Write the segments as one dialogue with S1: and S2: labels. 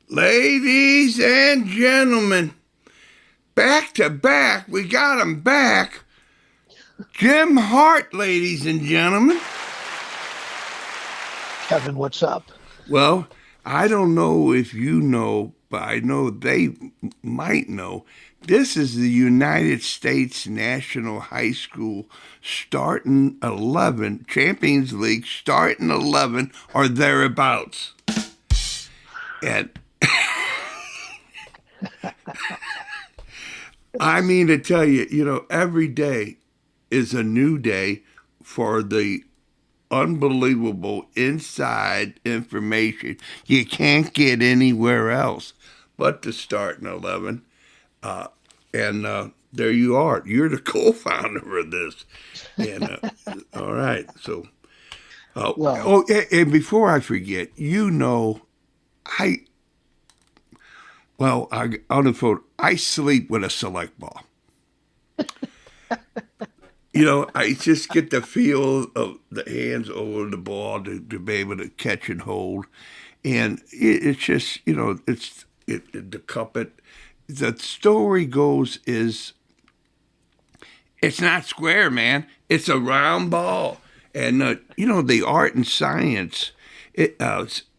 S1: Ladies and gentlemen, back to back, we got him back. Jim Hart, ladies and gentlemen.
S2: Kevin, what's up?
S1: Well, I don't know if you know, but I know they might know. This is the United States National High School starting 11, Champions League starting 11 or thereabouts. And I mean to tell you, every day is a new day for the unbelievable inside information you can't get anywhere else but to starting 11. And there you are. You're the co-founder of this. And all right. So,
S2: Well,
S1: and before I forget, I on the phone, I sleep with a select ball. I just get the feel of the hands over the ball to be able to catch and hold. And it's just, to cup it. The story goes is it's not square, man. It's a round ball. And, the art and science,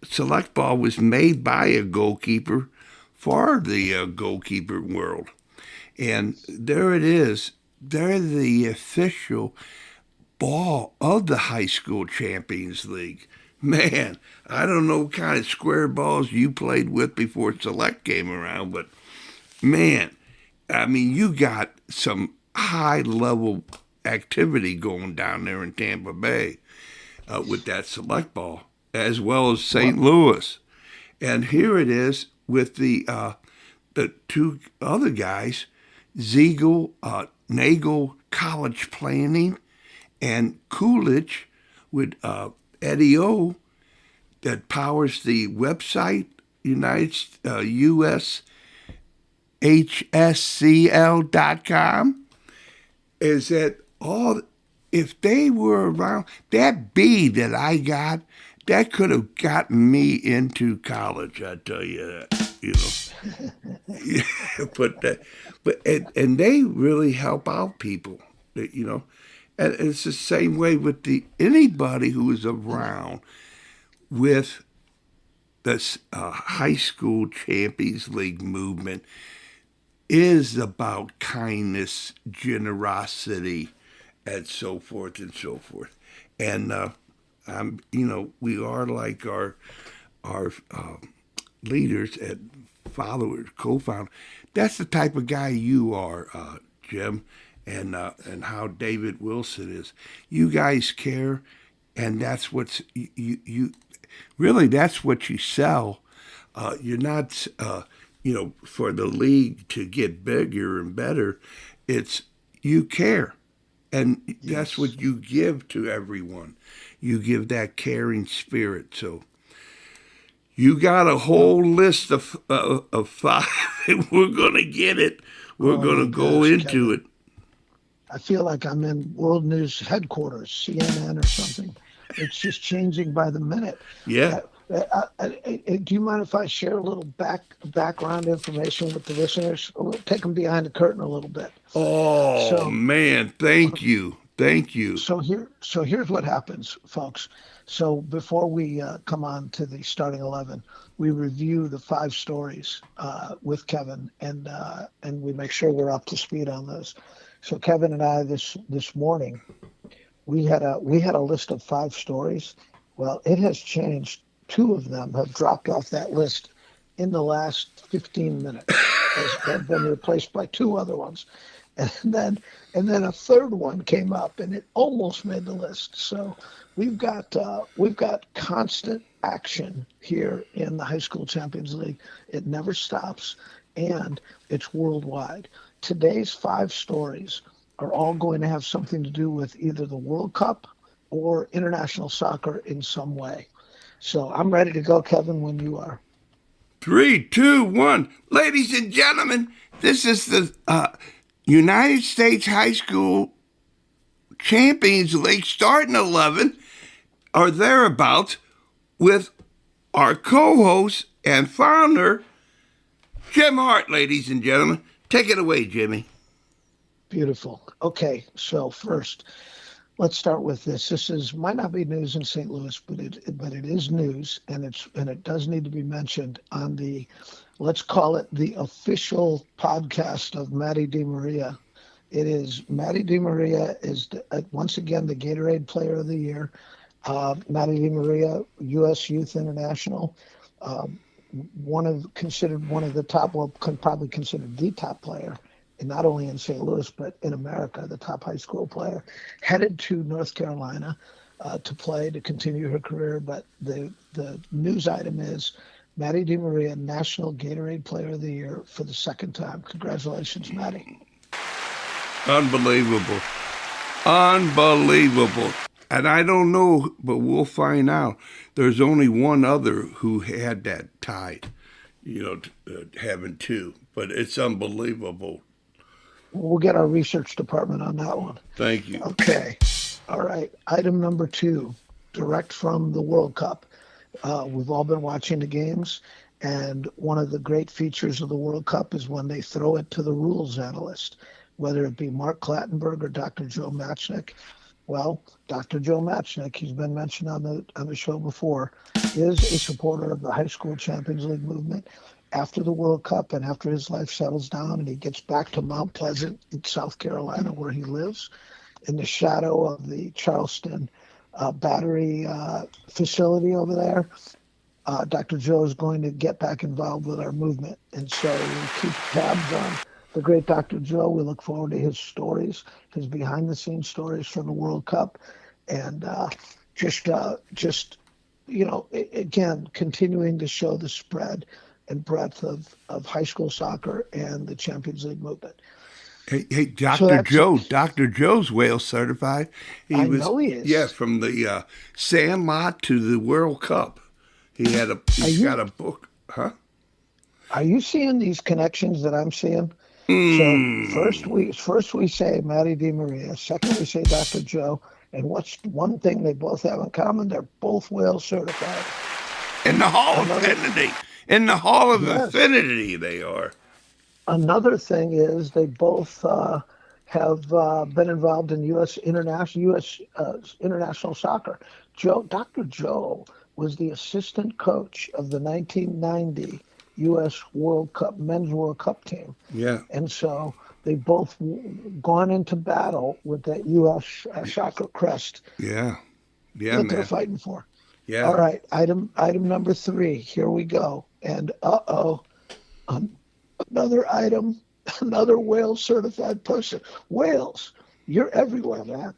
S1: select ball was made by a goalkeeper for the goalkeeper world. And there it is. They're the official ball of the high school Champions League. Man, I don't know what kind of square balls you played with before Select came around, but man, I mean, you got some high level activity going down there in Tampa Bay with that Select ball, as well as St. Louis. And here it is with the two other guys, Ziegel, Nagel College Planning, and Coolidge with Eddie O that powers the website, USHSCL.com, is that all, if they were around, that B that I got, that could have gotten me into college, I tell you that, Yeah, and they really help out people, and it's the same way with anybody who is around with this high school Champions League movement is about kindness, generosity, and so forth and so forth. And we are like our leaders and followers, co-founders. That's the type of guy you are, Jim, and how David Wilson is. You guys care, and that's what's you really, that's what you sell. You're not for the league to get bigger and better. It's you care, and that's what you give to everyone. You give that caring spirit. So you got a whole list of five. We're gonna get it. We're gonna go into it.
S2: I feel like I'm in World News headquarters, CNN or something. It's just changing by the minute.
S1: Yeah.
S2: Do you mind if I share a little background information with the listeners? We'll take them behind the curtain a little bit.
S1: Oh man, thank you.
S2: So here's what happens, folks. So before we come on to the starting 11, we review the 5 stories with Kevin, and we make sure we're up to speed on those. So Kevin and I this morning, we had a list of 5 stories. Well, it has changed. 2 of them have dropped off that list in the last 15 minutes. Have been replaced by 2 other ones. And then a third one came up, and it almost made the list. So we've got constant action here in the High School Champions League. It never stops, and it's worldwide. Today's 5 stories are all going to have something to do with either the World Cup or international soccer in some way. So I'm ready to go, Kevin, when you are.
S1: 3, 2, 1. Ladies and gentlemen, this is the United States High School Champions League starting 11 or thereabouts with our co-host and founder, Jim Hart, ladies and gentlemen. Take it away, Jimmy.
S2: Beautiful. Okay, so first, let's start with this. Might not be news in St. Louis, but it is news, and it does need to be mentioned on the, let's call it the official podcast of Matty DiMaria. It is Matty DiMaria is once again the Gatorade Player of the Year. Matty DiMaria, U.S. Youth International, considered one of the top, well, probably considered the top player, and not only in St. Louis but in America, the top high school player, headed to North Carolina to continue her career. But the news item is Matty DiMaria, National Gatorade Player of the Year for the second time. Congratulations, Matty.
S1: Unbelievable. Unbelievable. And I don't know, but we'll find out. There's only one other who had that tied, having two. But it's unbelievable.
S2: We'll get our research department on that one.
S1: Thank you.
S2: Okay. All right. Item number 2, direct from the World Cup. We've all been watching the games, and one of the great features of the World Cup is when they throw it to the rules analyst, whether it be Mark Clattenburg or Dr. Joe Matchnick. Well, Dr. Joe Matchnick, he's been mentioned on the show before, is a supporter of the high school Champions League movement. After the World Cup and after his life settles down and he gets back to Mount Pleasant in South Carolina, where he lives, in the shadow of the Charleston battery facility over there, Dr. Joe is going to get back involved with our movement. And so we keep tabs on the great Dr. Joe. We look forward to his stories, his behind-the-scenes stories from the World Cup, and again, continuing to show the spread and breadth of high school soccer and the Champions League movement.
S1: Hey, Dr. Joe. Dr. Joe's Wales certified.
S2: I know he is.
S1: Yeah, from the Sandlot to the World Cup. He's got a book. Huh?
S2: Are you seeing these connections that I'm seeing? So first we say Matty DiMaria. Second we say Dr. Joe. And what's one thing they both have in common? They're both Wales certified.
S1: In the Hall of Affinity. In the Hall of Affinity, they are.
S2: Another thing is they both have been involved in U.S. international soccer. Dr. Joe was the assistant coach of the 1990 U.S. World Cup, men's World Cup team.
S1: Yeah.
S2: And so they both gone into battle with that U.S. soccer crest.
S1: Yeah. Yeah,
S2: that
S1: man.
S2: they're fighting for.
S1: Yeah.
S2: All right. Item number 3. Here we go. And another item, another Wales certified person. Wales, you're everywhere, man.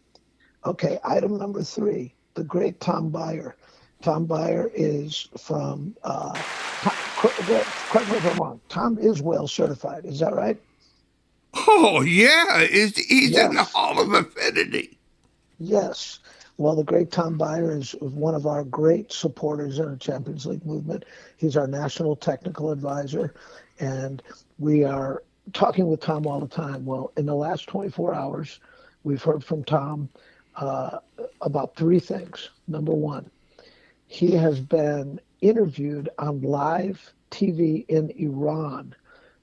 S2: Okay. Item number 3, the great Tom Byer. Tom Byer is from, correct me if I'm wrong, Tom is Wales certified. Is that right?
S1: Oh, yeah. He's in the Hall of Affinity.
S2: Yes. Well, the great Tom Byer is one of our great supporters in the Champions League movement. He's our national technical advisor, and we are talking with Tom all the time. Well, in the last 24 hours, we've heard from Tom about 3 things. Number 1, he has been interviewed on live TV in Iran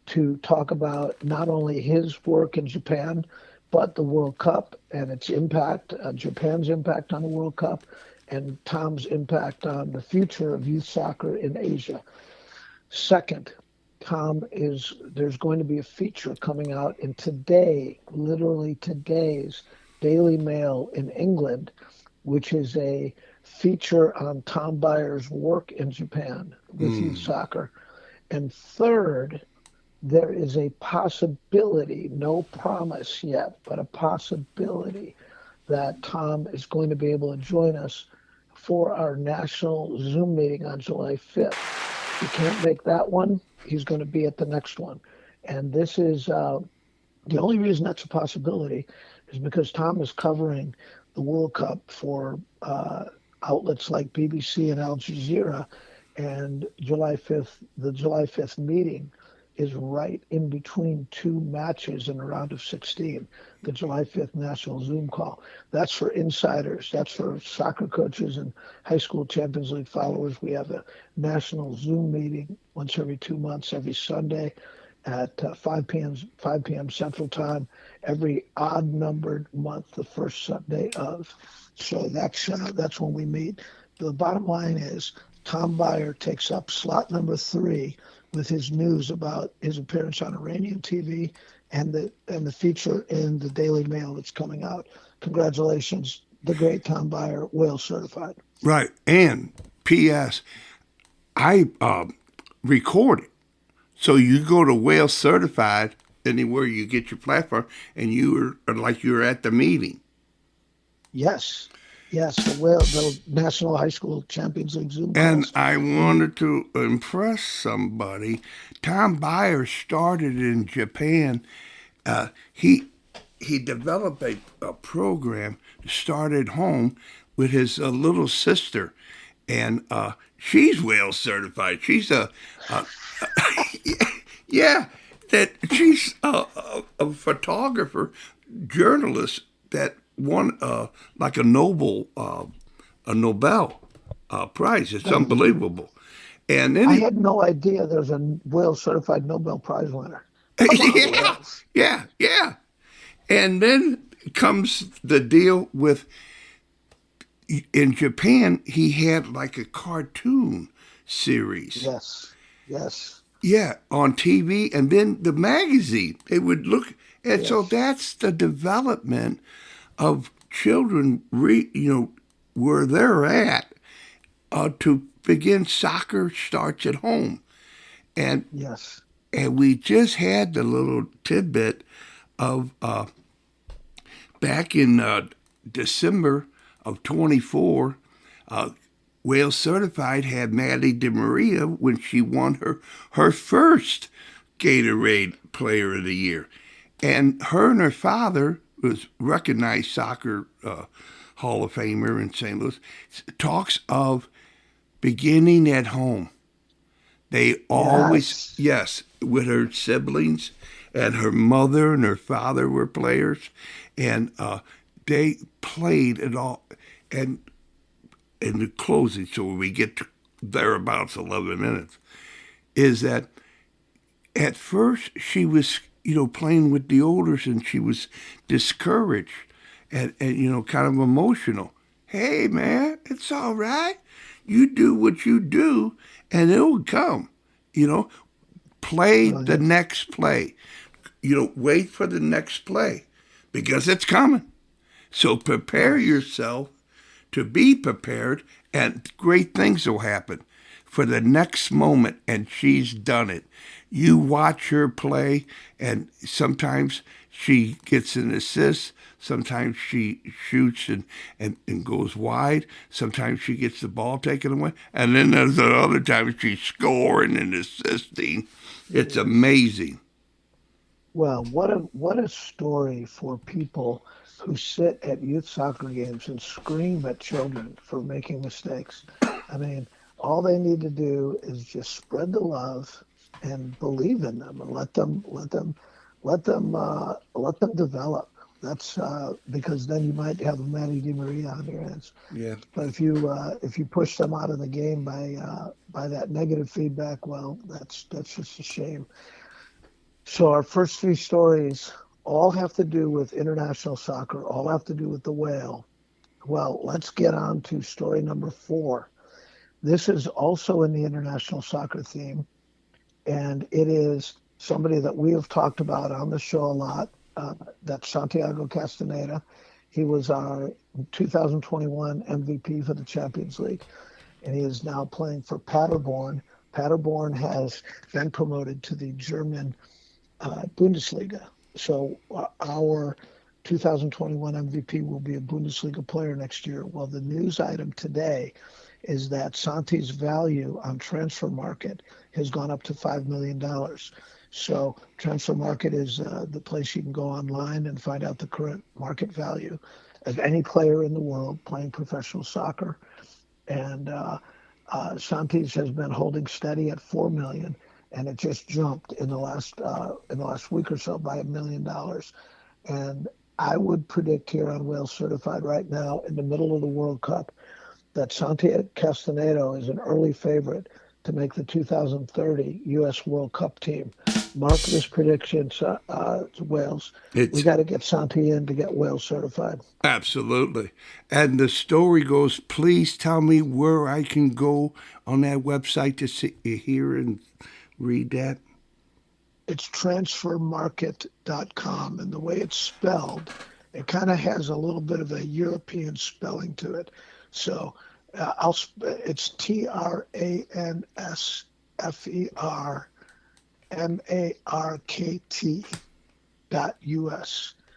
S2: to talk about not only his work in Japan, but the World Cup and its impact, Japan's impact on the World Cup, and Tom's impact on the future of youth soccer in Asia. Second, there's going to be a feature coming out in literally today's Daily Mail in England, which is a feature on Tom Byer's work in Japan with youth soccer. And third, there is a possibility, no promise yet, but a possibility that Tom is going to be able to join us for our national Zoom meeting on July 5th. If he can't make that one, he's going to be at the next one. And this is the only reason that's a possibility is because Tom is covering the World Cup for outlets like BBC and Al Jazeera, and the July 5th meeting is right in between two matches in a round of 16, the July 5th National Zoom call. That's for insiders. That's for soccer coaches and high school Champions League followers. We have a national Zoom meeting once every 2 months, every Sunday at 5 p.m. Central Time, every odd numbered month, the first Sunday of. So that's when we meet. The bottom line is Tom Byer takes up slot number 3 with his news about his appearance on Iranian TV and the feature in the Daily Mail that's coming out. Congratulations, the great Tom Byer, Wales certified.
S1: Right. And P.S. I record it. So you go to Wales Certified anywhere you get your platform, and you are like you're at the meeting.
S2: Yes, yes, the National High School Champions League Zoom
S1: And
S2: calls.
S1: I
S2: And
S1: wanted to impress somebody. Tom Byer started in Japan. He developed a program to start at home with his little sister, and she's Wales certified. She's a yeah, that she's a photographer, journalist that won like a Nobel prize. It's
S2: uh,
S1: unbelievable. And then
S2: I had no idea there's a Wales certified Nobel Prize winner. Come on,
S1: yeah,
S2: Wales.
S1: yeah. And then comes the deal with in Japan. He had like a cartoon series.
S2: Yes, yes,
S1: Yeah, on TV, and then the magazine. They would look, and so
S2: yes.
S1: that's the development of children. Where they're at to begin soccer starts at home, and
S2: Yes.
S1: and we just had the little tidbit of back in December of 24. Uh, Wales Certified had Maddie DeMaria when she won her first Gatorade Player of the Year. And her father was recognized soccer Hall of Famer in St. Louis, talks of beginning at home. They always,
S2: Yes.
S1: yes, with her siblings, and her mother and her father were players, and they played it all. And in the closing, so when we get to thereabouts 11 minutes, is that at first she was, playing with the olders, and she was discouraged and kind of emotional. Hey, man, it's all right. You do what you do, and it'll come. You know, play
S2: Oh,
S1: the
S2: yes.
S1: next play. Wait for the next play because it's coming. So prepare
S2: Yes.
S1: yourself to be prepared, and great things will happen for the next moment. And she's done it. You watch her play, and sometimes she gets an assist. Sometimes she shoots and goes wide. Sometimes she gets the ball taken away. And then there's the other times she's scoring and assisting. It's
S2: Yes.
S1: amazing.
S2: Well, what a story for people who sit at youth soccer games and scream at children for making mistakes. I mean, all they need to do is just spread the love and believe in them and let them develop. That's because then you might have a Matty DiMaria on your hands.
S1: Yeah.
S2: But if you push them out of the game by that negative feedback, well, that's just a shame. So our first three stories all have to do with international soccer, all have to do with the whale. Well, let's get on to story number 4. This is also in the international soccer theme, and it is somebody that we have talked about on the show a lot. That's Santiago Castaneda. He was our 2021 MVP for the Champions League, and he is now playing for Paderborn. Paderborn has been promoted to the German Bundesliga. So our 2021 MVP will be a Bundesliga player next year. Well, the news item today is that Santi's value on transfer market has gone up to $5 million. So transfer market is the place you can go online and find out the current market value of any player in the world playing professional soccer. And Santis has been holding steady at 4 million. and it just jumped in the last week or so by $1 million. And I would predict here on Whale Certified right now, in the middle of the World Cup, that Santi Castaneda is an early favorite to make the 2030 U.S. World Cup team. Mark this prediction, Wales. We
S1: It's
S2: got to get Santi in to get Whale Certified.
S1: absolutely. And the story goes, please tell me where I can go on that website to see, hear and read that.
S2: It's transfermarket.com, and the way it's spelled, it kind of has a little bit of a European spelling to it. So it's transfermarkt.us.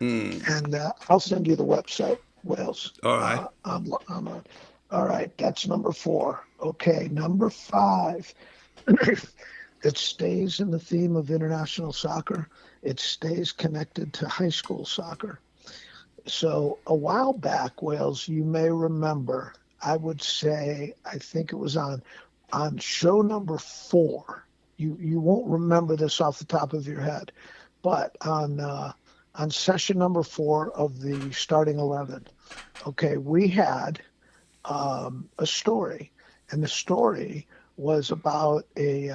S2: And I'll send you the website, Wales.
S1: All right.
S2: I'm on. All right, that's number 4. Okay, number 5. It stays in the theme of international soccer. It stays connected to high school soccer. So a while back, Wales, you may remember, I would say, I think it was on show number 4. You won't remember this off the top of your head, but on session number 4 of the starting 11, okay, we had a story, and the story was about a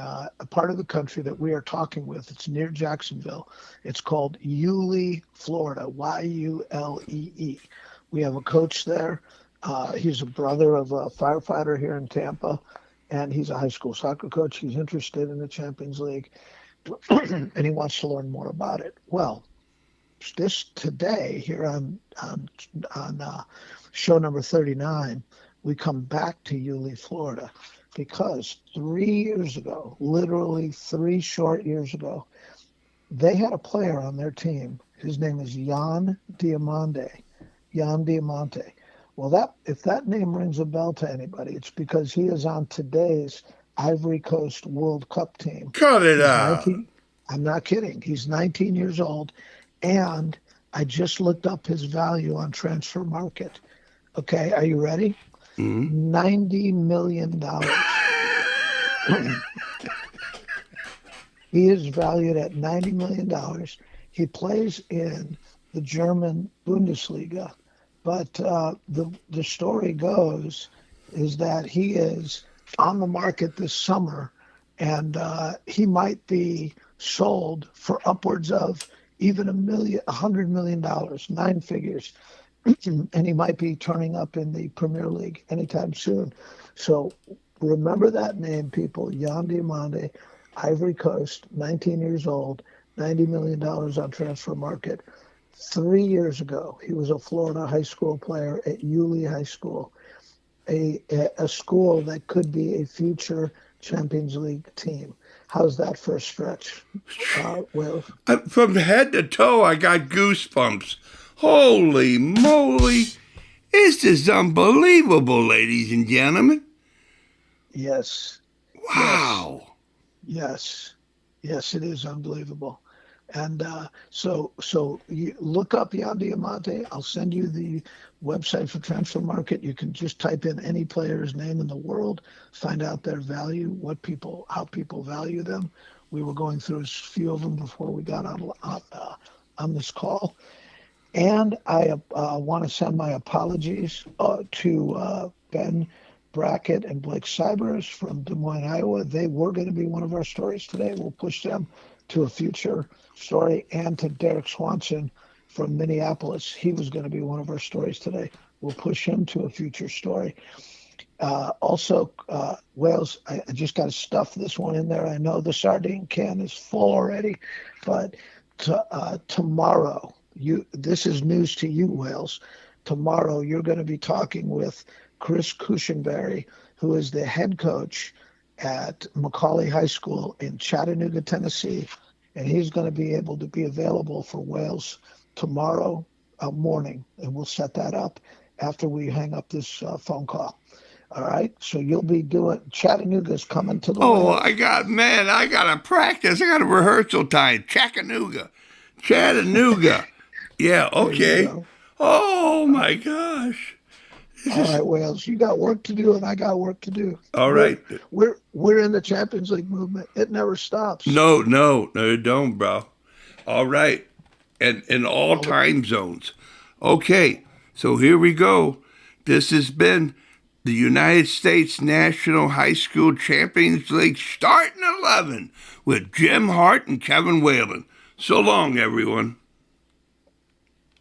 S2: part of the country that we are talking with. It's near Jacksonville. It's called Yulee, Florida, Yulee. We have a coach there. He's a brother of a firefighter here in Tampa, and he's a high school soccer coach. He's interested in the Champions League, and he wants to learn more about it. Well, this today here on show number 39, we come back to Yulee, Florida, because 3 years ago, literally 3 short years ago, they had a player on their team. His name is Jan Diamante. Well, if that name rings a bell to anybody, it's because he is on today's Ivory Coast World Cup team.
S1: Cut it
S2: He's
S1: out.
S2: 19. I'm not kidding. He's 19 years old, and I just looked up his value on Transfer Market. Okay, are you ready? $90 million. He is valued at $90 million. He plays in the German Bundesliga. But the story goes is that he is on the market this summer, and he might be sold for upwards of even $100 million, 9 figures. And he might be turning up in the Premier League anytime soon. So remember that name, people. Jan Diamante, Ivory Coast, 19 years old, $90 million on Transfer Market. 3 years ago, he was a Florida high school player at Yulee High School, a school that could be a future Champions League team. How's that for a stretch, Will?
S1: From head to toe, I got goosebumps. Holy moly. This is unbelievable, ladies and gentlemen.
S2: Yes.
S1: Wow.
S2: Yes, it is unbelievable. And so you look up Jan Diamante. I'll send you the website for Transfer Market. You can just type in any player's name in the world, find out their value, how people value them. We were going through a few of them before we got on this call. And I want to send my apologies to Ben Brackett and Blake Cybers from Des Moines, Iowa. They were going to be one of our stories today. We'll push them to a future story. And to Derek Swanson from Minneapolis. He was going to be one of our stories today. We'll push him to a future story. Also, Wales, I just got to stuff this one in there. I know the sardine can is full already, but tomorrow, this is news to you, Wales. Tomorrow, you're going to be talking with Chris Cushenberry, who is the head coach at Macaulay High School in Chattanooga, Tennessee, and he's going to be able to be available for Wales tomorrow morning, and we'll set that up after we hang up this phone call. All right, so you'll be doing Chattanooga's coming to the
S1: Oh,
S2: Wales.
S1: I got to practice. I got a rehearsal time. Chattanooga. Yeah, okay. Oh my gosh.
S2: All right, Wales, you got work to do, and I got work to do.
S1: All
S2: We're
S1: right.
S2: we're in the Champions League movement. It never stops.
S1: No, it don't, bro. All right. And in all
S2: All the
S1: time zones. Okay, so here we go. This has been the United States National High School Champions League starting 11 with Jim Hart and Kevin Whalen. So long, everyone.